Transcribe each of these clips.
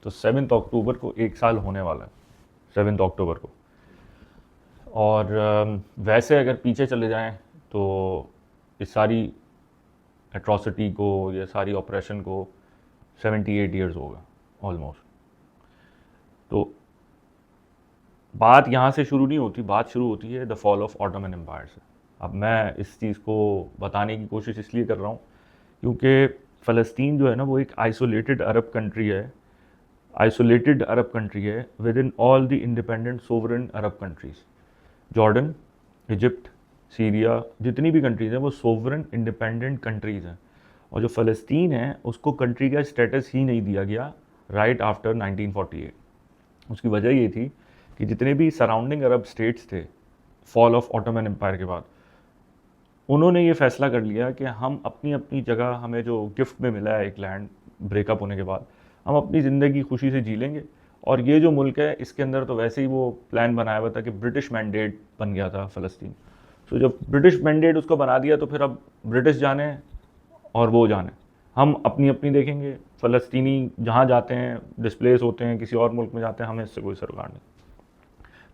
तो 7 अक्टूबर को 1 साल होने वाला है, 7 अक्टूबर को। और वैसे अगर पीछे चले जाएं तो इस सारी एट्रॉसिटी को, ये सारी ऑपरेशन को 78 ईयर्स हो गए ऑलमोस्ट। तो बात यहाँ से शुरू नहीं होती, बात शुरू होती है the fall of Ottoman empire से। अब मैं इस चीज़ को बताने की कोशिश इसलिए कर रहा हूँ क्योंकि फ़लस्तीन जो है ना वो एक आइसोलेटेड अरब कंट्री है, आइसोलेटेड अरब कंट्री है with in all the independent sovereign Arab countries. Jordan, Egypt, Syria, जितनी भी कंट्रीज़ हैं वो सोवरेन इंडिपेंडेंट कंट्रीज़ हैं। और जो फ़लस्तीन है उसको कंट्री का स्टेटस ही नहीं दिया गया राइट आफ्टर 1948। उसकी वजह ये थी कि जितने भी सराउंडिंग अरब स्टेट्स थे फॉल ऑफ ऑटोमन एम्पायर के बाद, उन्होंने ये फैसला कर लिया कि हम अपनी अपनी जगह, हमें जो गिफ्ट में मिला है एक लैंड ब्रेकअप होने के बाद, हम अपनी ज़िंदगी खुशी से जी लेंगे। और ये जो मुल्क है इसके अंदर तो वैसे ही वो प्लान बनाया हुआ था कि ब्रिटिश मैंडेट बन गया था फ़लस्तीन। सो जब ब्रिटिश मैंडेट उसको बना दिया तो फिर अब ब्रिटिश जाने और वो जाने, हम अपनी अपनी देखेंगे। फ़लस्तीनी जहाँ जाते हैं डिस्प्लेस होते हैं, किसी और मुल्क में जाते हैं, हमें इससे कोई सरोकार नहीं।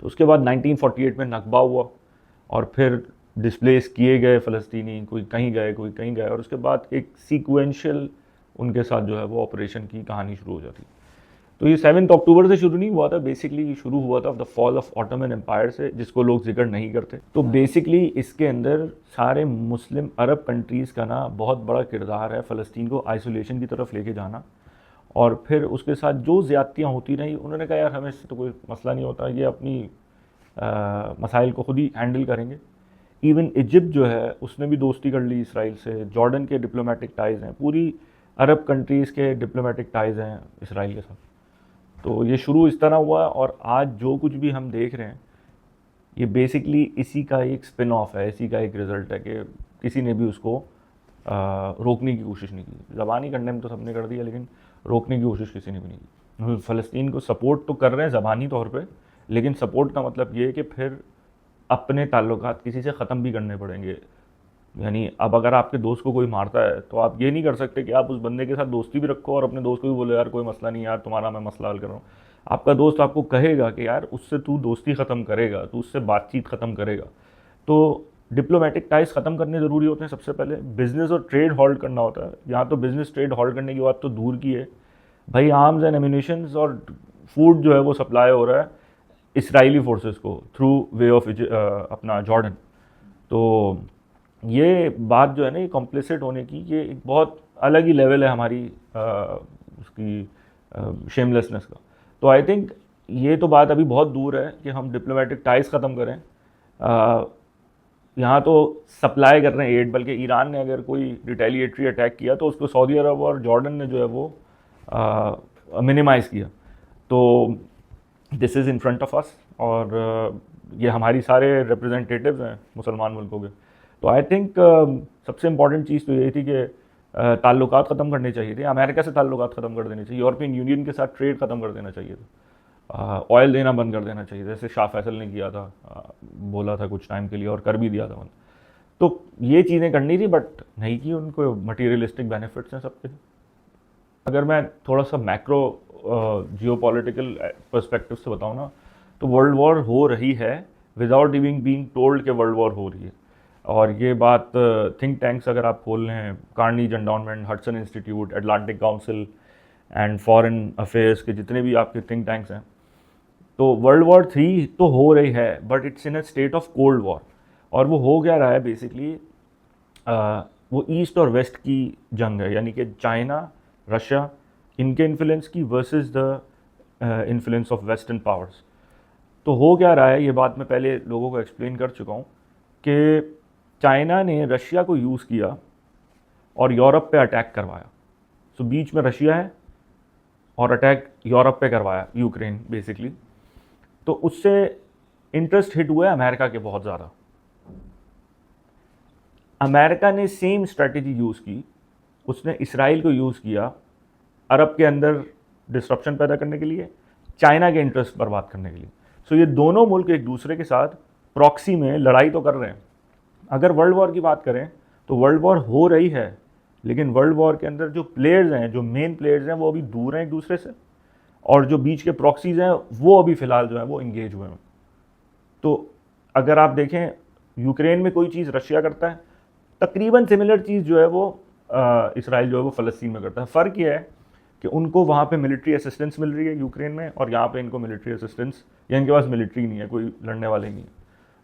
तो उसके बाद 1948 में नकबा हुआ और फिर डिस्प्लेस किए गए फ़लस्तीनी, कोई कहीं गए कोई कहीं गए, और उसके बाद एक सीक्वेंशियल उनके साथ जो है वो ऑपरेशन की कहानी शुरू हो जाती। तो ये 7 अक्टूबर से शुरू नहीं हुआ था, बेसिकली शुरू हुआ था the fall of Ottoman empire से, जिसको लोग जिक्र नहीं करते। तो बेसिकली इसके अंदर सारे मुस्लिम अरब कंट्रीज़ का ना बहुत बड़ा किरदार है फ़लस्तीन को आइसोलेशन की तरफ लेके जाना। और फिर उसके साथ जो ज़्यादतियाँ होती रही, उन्होंने कहा यार हमें इससे तो कोई मसला नहीं होता, ये अपनी मसाइल को खुद ही हैंडल करेंगे। इवन इजिप्ट जो है उसने भी दोस्ती कर ली इसराइल से, जॉर्डन के डिप्लोमेटिक टाइज़ हैं, पूरी अरब कंट्रीज़ के डिप्लोमेटिक टाइज़ हैं इसराइल के साथ। तो ये शुरू इस तरह हुआ और आज जो कुछ भी हम देख रहे हैं ये बेसिकली इसी का एक स्पिन ऑफ है, इसी का एक रिज़ल्ट है कि किसी ने भी उसको रोकने की कोशिश नहीं की। ज़बानी कंडेम तो सबने कर दिया लेकिन रोकने की कोशिश किसी ने भी नहीं की। फ़लस्तीन को सपोर्ट तो कर रहे हैं ज़बानी तौर पे, लेकिन सपोर्ट का मतलब ये है कि फिर अपने ताल्लुकात किसी से ख़त्म भी करने पड़ेंगे। यानी अब अगर आपके दोस्त को कोई मारता है तो आप ये नहीं कर सकते कि आप उस बंदे के साथ दोस्ती भी रखो और अपने दोस्त को भी बोलो यार कोई मसला नहीं यार, तुम्हारा मैं मसला हल कर रहा हूँ। आपका दोस्त आपको कहेगा कि यार उससे तू दोस्ती ख़त्म करेगा, तू उससे बातचीत ख़त्म करेगा। तो डिप्लोमेटिक टाइज ख़त्म करने ज़रूरी होते हैं। सबसे पहले बिज़नेस और ट्रेड हॉल्ट करना होता है। यहाँ तो बिज़नेस ट्रेड हॉल्ट करने की बात तो दूर की है भाई, आर्म्स एंड एम्यूनिशंस और फूड जो है वो सप्लाई हो रहा है इसराइली फोर्सेस को थ्रू वे ऑफ अपना जॉर्डन। तो ये बात जो है ना, ये कॉम्प्लिसिट होने की, ये एक बहुत अलग ही लेवल है हमारी उसकी शेमलेसनेस का। तो आई थिंक ये तो बात अभी बहुत दूर है कि हम डिप्लोमेटिक टाइज ख़त्म करें। यहाँ तो सप्लाई कर रहे हैं एड, बल्कि ईरान ने अगर कोई रिटेलिएटरी अटैक किया तो उसको सऊदी अरब और जॉर्डन ने जो है वो मिनिमाइज़ किया। तो this is in front of us, और ये हमारी सारे रिप्रेजेंटेटिव्स हैं मुसलमान मुल्कों के। तो आई थिंक सबसे इम्पॉर्टेंट चीज़ तो यही थी कि ताल्लुकात ख़त्म करने चाहिए थे, अमेरिका से ताल्लुकात ख़त्म कर देने चाहिए, यूरोपियन यूनियन के साथ ट्रेड ख़त्म कर देना चाहिए था, ऑयल देना बंद कर देना चाहिए जैसे शाह फैसल ने किया था, बोला था कुछ टाइम के लिए और कर भी दिया था बंद। तो ये चीज़ें करनी थी बट नहीं की, उनको मटीरियलिस्टिक बेनिफिट्स हैं सबके। अगर मैं थोड़ा सा मैक्रो जियोपॉलिटिकल पर्सपेक्टिव से बताऊँ ना, तो वर्ल्ड वॉर हो रही है विदाउट इवन बीइंग टोल्ड कि वर्ल्ड वॉर हो रही है। और ये बात थिंक टैंक्स अगर आप खोल लें, Carnegie endowment, Hudson institute, Atlantic council and foreign affairs के जितने भी आपके थिंक टैंक्स हैं, तो वर्ल्ड वॉर 3 तो हो रही है but it's in a state of cold war. और वो हो क्या रहा है बेसिकली, वो ईस्ट और वेस्ट की जंग है, यानी कि चाइना, रशिया, इनके इन्फ्लुएंस की versus the influence of western powers. तो हो क्या रहा है, ये बात मैं पहले लोगों को एक्सप्लेन कर चुका हूँ कि चाइना ने रशिया को यूज़ किया और यूरोप पे अटैक करवाया। सो बीच में रशिया है और अटैक यूरोप पे करवाया, यूक्रेन बेसिकली। तो उससे इंटरेस्ट हिट हुआ है अमेरिका के बहुत ज़्यादा। अमेरिका ने सेम स्ट्रेटजी यूज़ की, उसने इसराइल को यूज़ किया अरब के अंदर डिस्ट्रप्शन पैदा करने के लिए, चाइना के इंटरेस्ट बर्बाद करने के लिए। सो ये दोनों मुल्क एक दूसरे के साथ प्रॉक्सी में लड़ाई तो कर रहे हैं। अगर वर्ल्ड वॉर की बात करें तो वर्ल्ड वॉर हो रही है, लेकिन वर्ल्ड वॉर के अंदर जो प्लेयर्स हैं, जो मेन प्लेयर्स हैं, वो अभी दूर हैं एक दूसरे से। और जो बीच के प्रॉक्सीज हैं वो अभी फ़िलहाल जो है वो इंगेज हुए हैं। तो अगर आप देखें यूक्रेन में कोई चीज़ रशिया करता है, तकरीबन सिमिलर चीज़ जो है वो इसराइल जो है वो फ़लस्तीन में करता है। फ़र्क ये है कि उनको वहाँ पे मिलिट्री असिस्टेंस मिल रही है यूक्रेन में, और यहाँ पे इनको मिलिट्री असिस्टेंस, या इनके पास मिलिट्री नहीं है, कोई लड़ने वाले नहीं है।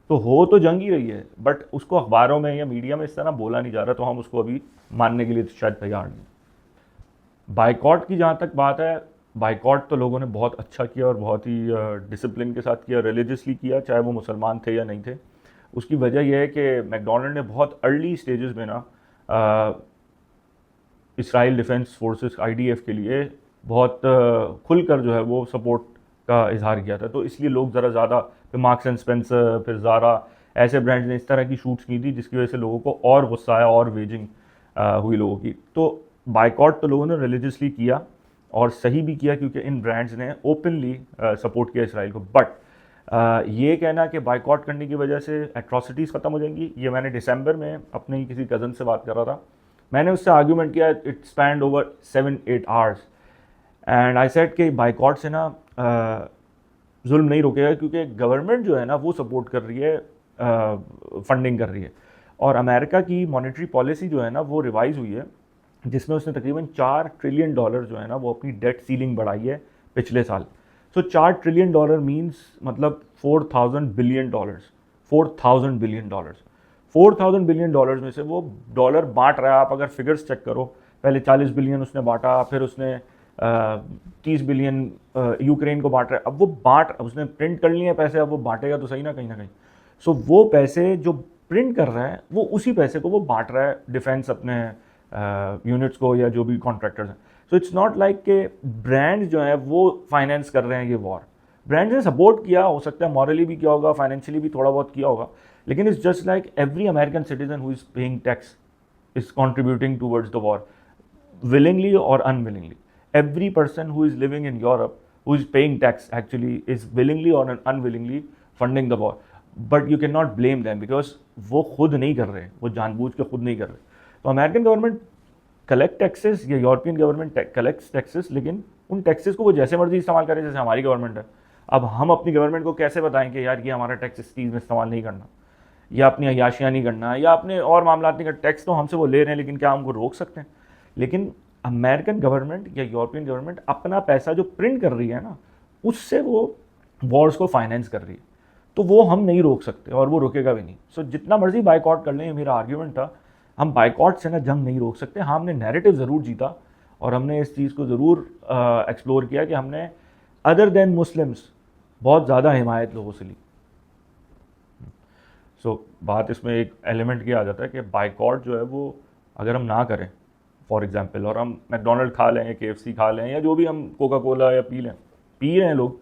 तो हो तो जंग ही रही है, बट उसको अखबारों में या मीडिया में इस तरह बोला नहीं जा रहा, तो हम उसको अभी मानने के लिए शायद तैयार नहीं। बाइकॉट की जहाँ तक बात है, बाइकॉट तो लोगों ने बहुत अच्छा किया और बहुत ही डिसिप्लिन के साथ किया, रिलीजियसली किया, चाहे वो मुसलमान थे या नहीं थे। उसकी वजह यह है कि मैकडोनल्ड ने बहुत अर्ली स्टेजेस में ना इसराइल डिफेंस फोर्सेस IDF के लिए बहुत खुलकर जो है वो सपोर्ट का इजहार किया था। तो इसलिए लोग ज़रा ज़्यादा, फिर मार्क्स एंड स्पेंसर, फिर ज़ारा, ऐसे ब्रांड्स ने इस तरह की शूट्स की थी जिसकी वजह से लोगों को और गुस्सा आया और वेजिंग हुई लोगों की। तो बाइकआउट तो लोगों ने रिलीजियसली किया और सही भी किया, क्योंकि इन ब्रांड्स ने ओपनली सपोर्ट किया इसराइल को। बट ये कहना कि बाइकआउट करने की वजह से एट्रॉसिटीज़ ख़त्म हो जाएंगी, ये मैंने दिसंबर में अपने ही किसी कज़न से बात कर रहा था, मैंने उससे आर्ग्यूमेंट किया, it spend over 7-8 hours, and I said कि बाइकआउट से ना जुल्म नहीं रुकेगा, क्योंकि गवर्नमेंट जो है ना वो सपोर्ट कर रही है, फंडिंग कर रही है। और अमेरिका की मॉनेटरी पॉलिसी जो है ना वो रिवाइज हुई है, जिसमें उसने तकरीबन $4 ट्रिलियन जो है ना वो अपनी डेट सीलिंग बढ़ाई है पिछले साल। सो $4 ट्रिलियन मीन्स मतलब $4,000 बिलियन, $4,000 बिलियन, $4,000 बिलियन में से वो डॉलर बांट रहा है। आप अगर फिगर्स चेक करो, पहले 40 बिलियन उसने बांटा, फिर उसने 30 बिलियन यूक्रेन को बांट रहा है। अब वो उसने प्रिंट कर लिए हैं पैसे, अब वो बांटेगा तो सही ना कहीं ना कहीं। सो वो पैसे जो प्रिंट कर रहा है वो उसी पैसे को वो बांट रहा है डिफेंस अपने यूनिट्स को या जो भी कॉन्ट्रैक्टर्स हैं। सो इट्स नॉट लाइक के ब्रांड्स जो है वो फाइनेंस कर रहे हैं ये वॉर। ब्रांड्स ने सपोर्ट किया, हो सकता है मॉरली भी किया होगा, फाइनेंशियली भी थोड़ा बहुत किया होगा, लेकिन it's just like every American citizen who is paying tax is contributing towards the war, willingly or unwillingly. Every person who is living in Europe who is paying tax actually is willingly or unwillingly funding the war. But you cannot blame them because वो खुद नहीं कर रहे, वो जानबूझ के खुद नहीं कर रहे। तो अमेरिकन गवर्नमेंट कलेक्ट टैक्सेस या यूरोपियन गवर्नमेंट कलेक्ट्स टैक्सेस, लेकिन उन टैक्सेस को वो जैसे मर्जी इस्तेमाल करें, जैसे हमारी गवर्नमेंट है। अब हम अपनी गवर्नमेंट को कैसे बताएं कि यार ये हमारा टैक्स इस चीज़ में इस्तेमाल नहीं करना, या अपनी अयाशियाँ नहीं करना, या अपने और मामला नहीं करना। टैक्स तो हमसे वो ले रहे हैं, लेकिन क्या हमको रोक सकते हैं? लेकिन अमेरिकन गवर्नमेंट या यूरोपियन गवर्नमेंट अपना पैसा जो प्रिंट कर रही है ना, उससे वो वॉर्स को फाइनेंस कर रही है, तो वो हम नहीं रोक सकते और वो रुकेगा भी नहीं। सो जितना मर्जी बाइकआउट कर लें, मेरा आर्ग्यूमेंट था, हम बाइकआउट से ना जंग नहीं रोक सकते। हाँ, हमने नैरेटिव ज़रूर जीता और हमने इस चीज़ को ज़रूर एक्सप्लोर किया कि हमने अदर देन मुस्लिम्स बहुत ज़्यादा हिमायत लोगों से ली। सो बात इसमें एक एलिमेंट क्या आ जाता है कि बाइकआउट जो है वो अगर हम ना करें, फॉर एग्जांपल, और हम मैकडोनल्ड खा लें या KFC खा लें या जो भी हम कोका कोला या पी रहे हैं लोग,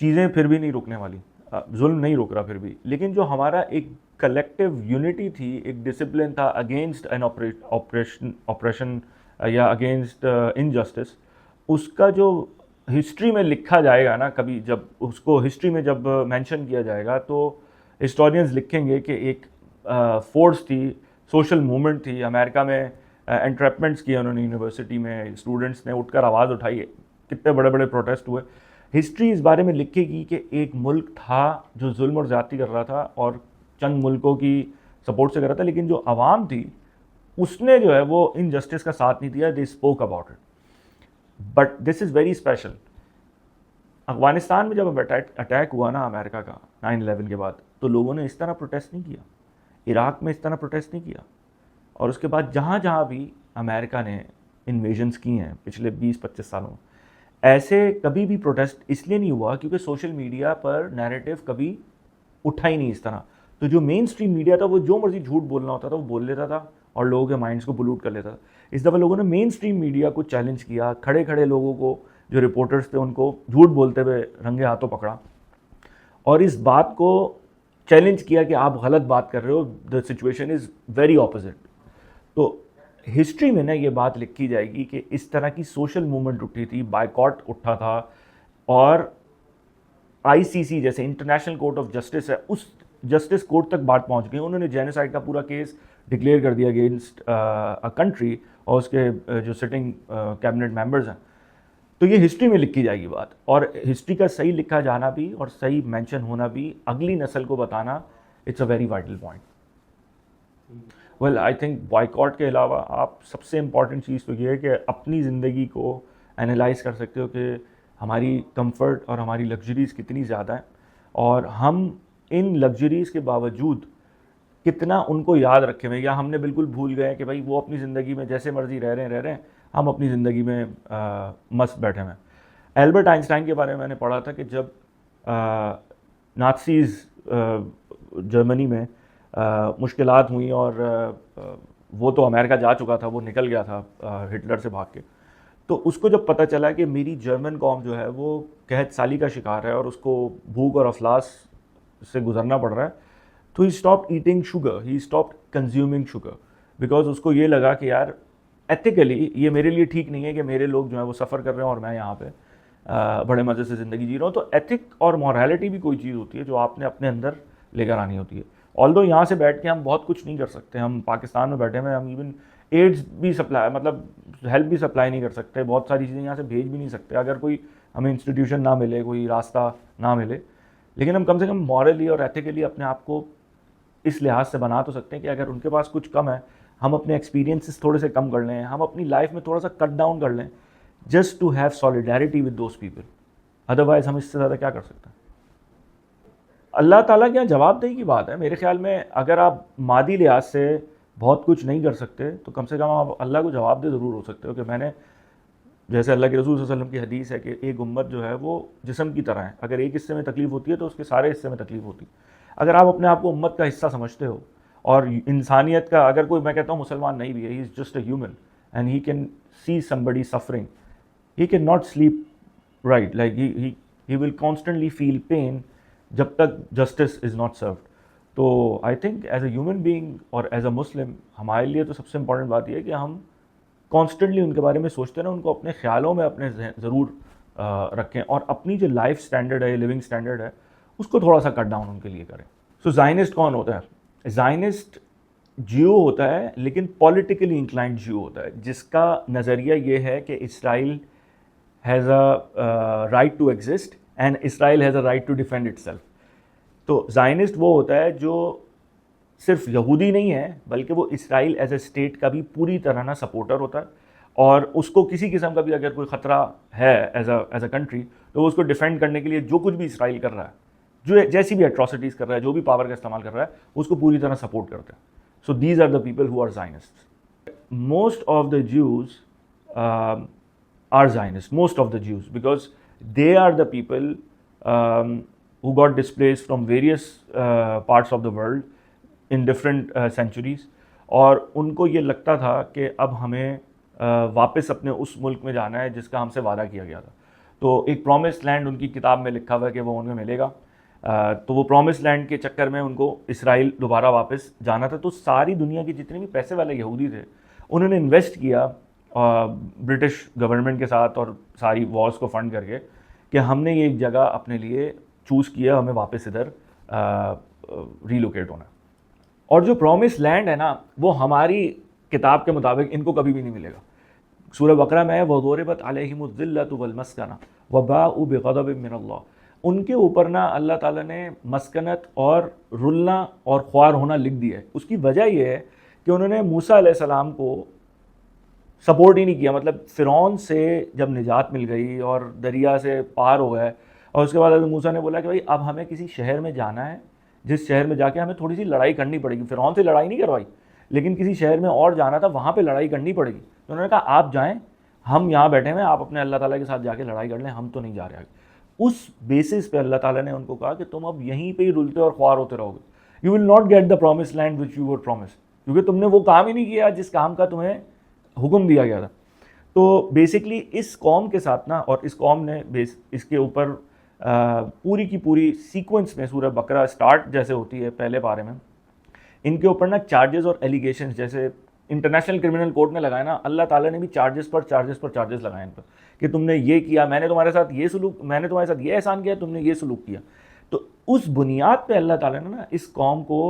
चीज़ें फिर भी नहीं रुकने वाली, जुल्म नहीं रुक रहा फिर भी। लेकिन जो हमारा एक कलेक्टिव यूनिटी थी, एक डिसिप्लिन था अगेंस्ट एन ऑपरेशन या अगेंस्ट इनजस्टिस, उसका जो हिस्ट्री में लिखा जाएगा ना, कभी जब उसको हिस्ट्री में जब मेंशन किया जाएगा, तो हिस्टोरियंस लिखेंगे कि एक फोर्स थी, सोशल मूवमेंट थी। अमेरिका में एंट्रैपमेंट्स किए उन्होंने, यूनिवर्सिटी में स्टूडेंट्स ने उठकर आवाज़ उठाई, कितने बड़े बड़े प्रोटेस्ट हुए। हिस्ट्री इस बारे में लिखेगी कि एक मुल्क था जो जुल्म और ज़्यादती कर रहा था और चंद मुल्कों की सपोर्ट से कर रहा था, लेकिन जो आवाम थी उसने जो है वो इनजस्टिस का साथ नहीं दिया, they spoke about it. But this is very special. Afghanistan में जब अटैक हुआ ना अमेरिका का 9/11 के बाद, तो लोगों ने इस तरह प्रोटेस्ट नहीं किया, इराक़ में इस तरह प्रोटेस्ट नहीं किया, और उसके बाद जहाँ जहाँ भी अमेरिका ने इन्वेजन्स की हैं पिछले 20-25 सालों में, ऐसे कभी भी प्रोटेस्ट इसलिए नहीं हुआ क्योंकि सोशल मीडिया पर नैरेटिव कभी उठा ही नहीं इस तरह। तो जो मेन स्ट्रीम मीडिया था वो जो मर्जी झूठ बोलना होता था वो बोल लेता था और लोगों के माइंड्स को पोल्यूट कर लेता था। इस दफ़ा लोगों ने मेन स्ट्रीम मीडिया को चैलेंज किया, खड़े खड़े लोगों को, जो रिपोर्टर्स थे उनको झूठ बोलते हुए रंगे हाथों पकड़ा और इस बात को चैलेंज किया कि आप गलत बात कर रहे हो, the situation is very opposite. तो हिस्ट्री में ना ये बात लिखी जाएगी कि इस तरह की सोशल मूवमेंट उठी थी, बाइकॉट उठा था, और ICC जैसे इंटरनेशनल कोर्ट ऑफ जस्टिस है, उस जस्टिस कोर्ट तक बात पहुंच गई। उन्होंने जेनोसाइड का पूरा केस डिक्लेयर कर दिया अगेंस्ट अ कंट्री और उसके जो सिटिंग कैबिनेट मेंबर्स हैं, तो ये हिस्ट्री में लिखी जाएगी बात। और हिस्ट्री का सही लिखा जाना भी और सही मेंशन होना भी अगली नस्ल को बताना, it's a very vital point. Well I think boycott के अलावा आप सबसे इम्पॉर्टेंट चीज़ तो ये है कि अपनी ज़िंदगी को एनालाइज कर सकते हो कि हमारी कंफर्ट और हमारी लग्जरीज़ कितनी ज़्यादा हैं, और हम इन लग्जरीज़ के बावजूद कितना उनको याद रखे हुए, या हमने बिल्कुल भूल गए कि भाई वो अपनी ज़िंदगी में जैसे मर्जी रह रहे हैं, हम अपनी ज़िंदगी में मस्त बैठे हुए हैं। एल्बर्ट आइंस्टाइन के बारे में मैंने पढ़ा था कि जब नाज़ीज़ जर्मनी में मुश्किलात हुई और वो तो अमेरिका जा चुका था, वो निकल गया था हिटलर से भाग के, तो उसको जब पता चला कि मेरी जर्मन कौम जो है वो कहत साली का शिकार है और उसको भूख और अफलास से गुजरना पड़ रहा है, तो he stop eating sugar, he stop consuming sugar, because उसको ये लगा कि यार एथिकली ये मेरे लिए ठीक नहीं है कि मेरे लोग जो है वो सफ़र कर रहे हैं और मैं यहाँ पे बड़े मज़े से ज़िंदगी जी रहा हूँ। तो एथिक और मॉरलिटी भी कोई चीज़ होती है जो आपने अपने अंदर लेकर आनी होती है। ऑल्दो यहाँ से बैठ के हम बहुत कुछ नहीं कर सकते, हम पाकिस्तान में बैठे हुए, हम इवन एड्स भी सप्लाई, मतलब हेल्प भी सप्लाई नहीं कर सकते, बहुत सारी चीज़ें यहाँ से भेज भी नहीं सकते अगर कोई हमें इंस्टीट्यूशन ना मिले, कोई रास्ता ना मिले। लेकिन हम कम से कम मॉरली और एथिकली अपने आप को इस लिहाज से बना तो सकते हैं कि अगर उनके पास कुछ कम है, हम अपने एक्सपीरियंसेस थोड़े से कम कर लें, हम अपनी लाइफ में थोड़ा सा कट डाउन कर लें, just to have solidarity with those people. Otherwise हम इससे ज़्यादा क्या कर सकते हैं? अल्लाह ताला के यहाँ जवाबदेही की बात है मेरे ख्याल में। अगर आप मादी लिहाज से बहुत कुछ नहीं कर सकते तो कम से कम आप अल्लाह को जवाबदेह ज़रूर हो सकते हो कि मैंने, जैसे अल्लाह के रसूल सल्लल्लाहु अलैहि वसल्लम की हदीस है कि एक उम्मत जो है वो जिस्म की तरह है, अगर एक हिस्से में तकलीफ़ होती है तो उसके सारे हिस्से में तकलीफ़ होती है। अगर आप अपने आप को उम्मत का हिस्सा समझते हो और इंसानियत का, अगर कोई, मैं कहता हूँ मुसलमान नहीं भी है, he is just a human and he can see somebody suffering, he can not sleep right, like he will constantly feel pain जब तक जस्टिस इज़ नॉट सर्व्ड। तो I think as a human being और as a Muslim हमारे लिए तो सबसे important बात यह है कि हम कॉन्स्टेंटली उनके बारे में सोचते रहें, उनको अपने ख्यालों में अपने ज़रूर रखें, और अपनी जो लाइफ स्टैंडर्ड है, लिविंग स्टैंडर्ड है, उसको थोड़ा सा कट डाउन उनके लिए करें। सो ज़ायनिस्ट कौन होता है? ज़ायनिस्ट जियो होता है, लेकिन पॉलिटिकली इंक्लाइंड जियो होता है, जिसका नज़रिया ये है कि Israel has a right to exist and Israel has a right to defend itself. तो ज़ायनिस्ट वो होता है जो सिर्फ यहूदी नहीं है, बल्कि वो इसराइल एज ए स्टेट का भी पूरी तरह ना सपोर्टर होता है, और उसको किसी किस्म का भी अगर कोई ख़तरा है एज अ कंट्री, तो वो उसको डिफेंड करने के लिए जो कुछ भी इसराइल कर रहा है, जो जैसी भी एट्रॉसिटीज़ कर रहा है, जो भी पावर का इस्तेमाल कर रहा है, उसको पूरी तरह सपोर्ट करते हैं। So these are the people who are Zionists. Most of the Jews are Zionists, most of the Jews, because they are the people who got displaced from various parts of the world in different centuries, और उनको ये लगता था कि अब हमें वापस अपने उस मुल्क में जाना है जिसका हमसे वादा किया गया था। तो एक प्रॉमिस लैंड उनकी किताब में लिखा हुआ है कि वो उन्हें मिलेगा, तो वो प्रॉमिस लैंड के चक्कर में उनको इसराइल दोबारा वापस जाना था। तो सारी दुनिया के जितने भी पैसे वाले यहूदी थे, उन्होंने इन्वेस्ट किया ब्रिटिश गवर्नमेंट के साथ और सारी वॉर्स को फंड करके कि हमने ये एक जगह अपने लिए चूज़ किया, हमें वापस इधर रीलोकेट होना। और जो प्रॉमिस लैंड है ना, वो हमारी किताब के मुताबिक इनको कभी भी नहीं मिलेगा। सूरह बकरा में वज़ुरिबत अलैहिमुज़्ज़िल्लतु वल-मस्कना वबाउ बिग़ज़बिन मिनल्लाह, उनके ऊपर ना अल्लाह ताला ने मस्कनत और रुलना और ख्वार होना लिख दिया है। उसकी वजह यह है कि उन्होंने मूसा अलैहिस्सलाम को सपोर्ट ही नहीं किया। मतलब फ़िरौन से जब निजात मिल गई और दरिया से पार हो गए, और उसके बाद मूसा ने बोला कि भाई अब हमें किसी शहर में जाना है, जिस शहर में जाके हमें थोड़ी सी लड़ाई करनी पड़ेगी। फ़िरौन से लड़ाई नहीं करवाई, लेकिन किसी शहर में और जाना था, वहाँ पे लड़ाई करनी पड़ेगी। तो उन्होंने कहा आप जाएँ, हम यहाँ बैठे हैं, आप अपने अल्लाह ताला के साथ जाके लड़ाई कर लें, हम तो नहीं जा रहे आगे। उस बेसिस पे अल्लाह ताला ने उनको कहा कि तुम अब यहीं पे ही रुलते और ख्वार होते रहोगे, you will not get the promise land which you were promise, क्योंकि तुमने वो काम ही नहीं किया जिस काम का तुम्हें हुक्म दिया गया था। तो बेसिकली इस कौम के साथ ना, और इस कौम ने इसके ऊपर पूरी की पूरी सीक्वेंस में सूरह बकरा स्टार्ट जैसे होती है पहले पारे में, इनके ऊपर ना चार्जेस और एलिगेशंस जैसे इंटरनेशनल क्रिमिनल कोर्ट ने लगाया ना, अल्लाह ताला ने भी चार्जेस पर चार्जेस लगाए इन पर कि तुमने ये किया, मैंने तुम्हारे साथ ये सलूक, मैंने तुम्हारे साथ ये एहसान किया, तुमने ये सलूक किया। तो उस बुनियाद पे अल्लाह ताला ने ना इस कौम को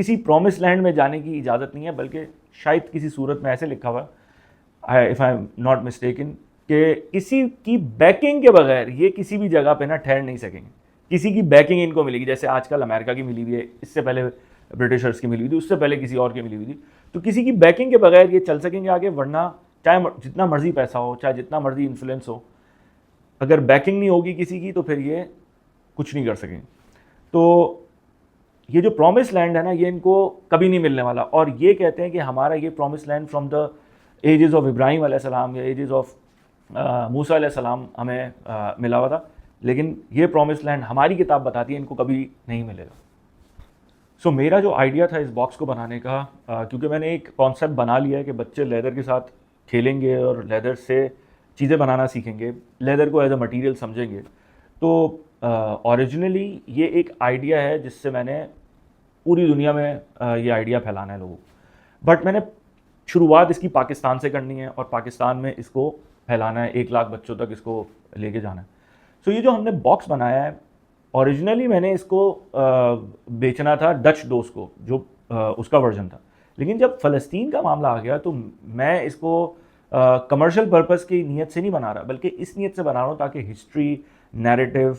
किसी प्रॉमिस लैंड में जाने की इजाज़त नहीं है, बल्कि शायद किसी सूरत में ऐसे लिखा हुआ है, if I am not mistaken, कि किसी की बैकिंग के बगैर ये किसी भी जगह पे ना ठहर नहीं सकेंगे। किसी की बैकिंग इनको मिलेगी, जैसे आजकल अमेरिका की मिली हुई है, इससे पहले ब्रिटिशर्स की मिली हुई थी, उससे पहले किसी और की मिली हुई थी। तो किसी की बैकिंग के बगैर ये चल सकेंगे आगे, वरना चाहे जितना मर्जी पैसा हो, चाहे जितना मर्जी इन्फ्लुएंस हो, अगर बैकिंग नहीं होगी किसी की तो फिर ये कुछ नहीं कर सकेंगे। तो ये जो प्रॉमिस लैंड है ना, ये इनको कभी नहीं मिलने वाला। और ये कहते हैं कि हमारा ये promise land from the ages of Ibrahim अलैहिस्सलाम या एजेस ऑफ मूसा अलैहिस्सलाम हमें मिला हुआ था, लेकिन ये प्रॉमिस लैंड हमारी किताब बताती है इनको कभी नहीं मिलेगा। सो मेरा जो आइडिया था इस बॉक्स को बनाने का, क्योंकि मैंने एक कॉन्सेप्ट बना लिया है कि बच्चे लेदर के साथ खेलेंगे और लेदर से चीज़ें बनाना सीखेंगे, लेदर को एज अ मटीरियल समझेंगे, तो ओरिजिनली ये एक आइडिया है जिससे मैंने पूरी दुनिया में ये आइडिया फैलाना है लोगों को। बट मैंने शुरुआत इसकी पाकिस्तान से करनी है और पाकिस्तान में इसको फैलाना है, 1 लाख बच्चों तक इसको लेके जाना है। सो ये जो हमने बॉक्स बनाया है, ओरिजिनली मैंने इसको बेचना था डच डोस को, जो उसका वर्जन था। लेकिन जब फ़लस्तीन का मामला आ गया तो मैं इसको कमर्शियल पर्पस की नीयत से नहीं बना रहा, बल्कि इस नीयत से बना रहा हूँ ताकि हिस्ट्री, नैरेटिव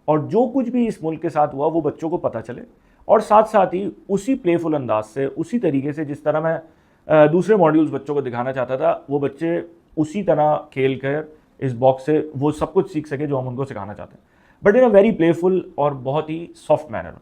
और जो कुछ भी इस मुल्क के साथ हुआ वो बच्चों को पता चले, और साथ साथ ही उसी प्लेफुल अंदाज से, उसी तरीके से जिस तरह मैं दूसरे मॉड्यूल्स बच्चों को दिखाना चाहता था, वो बच्चे उसी तरह खेल कर इस बॉक्स से वो सब कुछ सीख सके जो हम उनको सिखाना चाहते हैं, but in a very playful और बहुत ही सॉफ्ट मैनर।